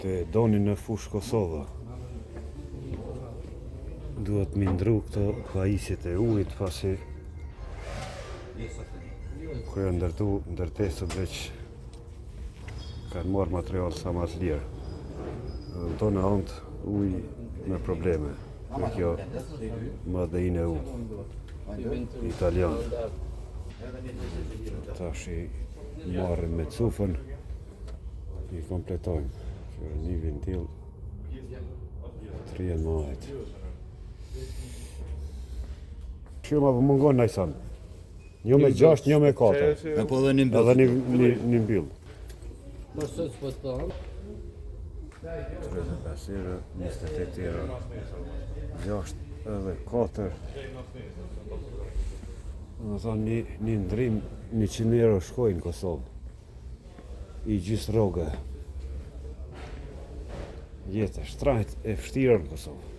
Të doni në fush Kosova. Duhet mi ndru këto pajisjet e ujit pasi kur janë ndërtesët veç kanë marrë material sa ma të lirë. Në tonë antë uj me probleme. Me kjo madhejnë e ujë italian. Tash i marrim me cufën, i kompletojmë. Që një ventil, 3 majt. Kjo ma mungon najsan. Një me 6, një me 4. Po edhe një mbyll. Edhe një mbyll. Po sot s'po të thonë. 35 euro, 28 euro, 6 edhe 4. Në thonë një ndrim 100 euro shkojnë në Kosovë. I gjysë rrogë. Jetë shtrajt e vështirë në Kosovë.